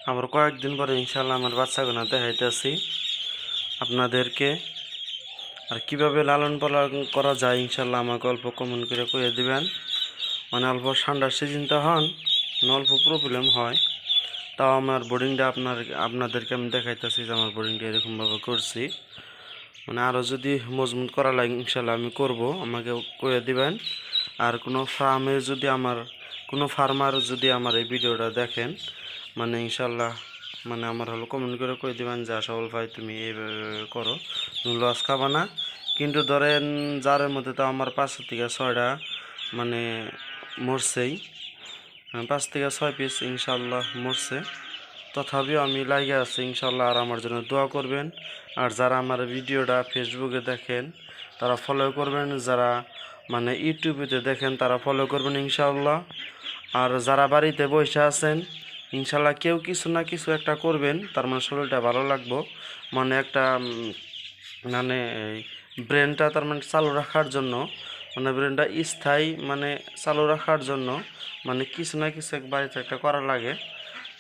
আবার কয়েকদিন পরে ইনশাল্লাহ আমার বাচ্চাগুলো দেখাইতেছি আপনাদেরকে। আর কিভাবে লালন পালন করা যায় ইনশাল্লাহ আমাকে অল্প কমেন্ট করে কয়ে দিবেন। মানে অল্প ঠান্ডার সিজনটা হন অল্প প্রবলেম হয়, তাও আমার বোর্ডিংটা আপনাদেরকে আমি দেখাইতেছি যে আমার বোর্ডিংটা এরকমভাবে করছি। মানে আরও যদি মজবুত করা লাগে ইনশাল্লাহ আমি করব, আমাকে কয়ে দিবেন। আর কোনো ফার্মার যদি আমার এই ভিডিওটা দেখেন, মানে ইনশাল্লাহ মানে আমার হলো কমেন্ট করে কয়ে দিবেন যে আশাফুল ভাই তুমি এইভাবে করো, তুমি লস খাবা না। কিন্তু ধরেন জারের মধ্যে তো আমার 5 থেকে 6টা মানে মরছেই, 5 থেকে 6 পিস ইনশাল্লাহ মরছে। তথাপিও আমি লাগিয়ে আছি ইনশাল্লাহ। আর আমার জন্য দোয়া করবেন। আর যারা আমার ভিডিওটা ফেসবুকে দেখেন তারা ফলো করবেন, যারা মানে ইউটিউবেতে দেখেন তারা ফলো করবেন ইনশাল্লাহ। আর যারা বাড়িতে বসে আছেন ইনশাল্লাহ কেউ কিছু না কিছু একটা করবেন, তার মানে শরীরটা ভালো লাগবো। মানে একটা মানে ব্রেনটা তার মানে চালু রাখার জন্য, মানে ব্রেনটা স্থায়ী মানে চালু রাখার জন্য মানে কিছু না কিছু বাড়িতে একটা করা লাগে।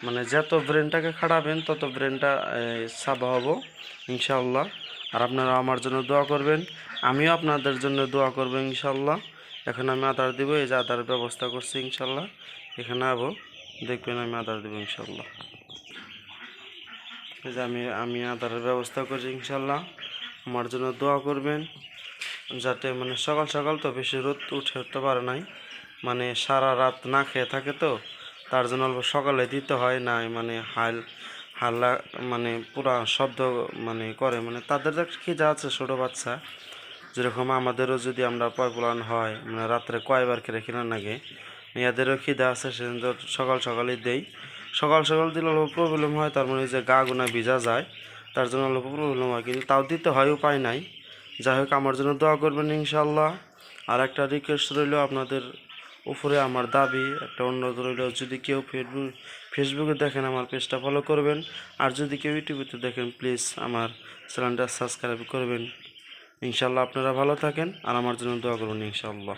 মানে যত ব্রেনটাকে খাটাবেন তত ব্রেনটা সাবা হবো ইনশাল্লাহ। আর আপনারা আমার জন্য দোয়া করবেন, আমিও আপনাদের জন্য দোয়া করবো ইনশাল্লাহ। এখন আমি আদার দিব, এই যে আদার ব্যবস্থা করছি ইনশাল্লাহ। এখানে আবো দেখবেন আমি আদার দেবো ইনশাল্লাহ। এই যে আমি আদারের ব্যবস্থা করছি ইনশাল্লাহ। আমার জন্য দোয়া করবেন যাতে মানে সকাল সকাল তো বেশি রোদ উঠতে পারে নাই, মানে সারা রাত না খেয়ে থাকে তো তার জন্য অল্প সকালে দিতে হয় না, মানে হাল্লা মানে পুরা শব্দ মানে করে, মানে তাদের খিদা আছে ছোটো বাচ্চা যেরকম আমাদেরও যদি আমরা পয়পুলান হয় মানে রাত্রে কয়বার খেলে কিনা লাগে, মেয়েদেরও খিদা আছে সেজন্য সকাল সকালই দেই। সকাল সকাল দিলে অল্প প্রবলেম হয়, তার মানে যে গা গুনা ভিজা যায় তার জন্য অল্প প্রবলেম হয়, কিন্তু তাও দিতে হয়, উপায় নাই। যাই হোক আমার জন্য দোয়া করবেন ইনশাল্লাহ। আর একটা রিকোয়েস্ট রইল আপনাদের উপরে, আমার দাবি একটা অনুরোধ রইল, যদি কেউ ফেসবুকে দেখেন আমার পেজটা ফলো করবেন। আর যদি কেউ ইউটিউবেতে দেখেন প্লিজ আমার চ্যানেলটা সাবস্ক্রাইব করবেন ইনশাল্লাহ। আপনারা ভালো থাকেন আর আমার জন্য দোয়া করবেন ইনশাল্লাহ।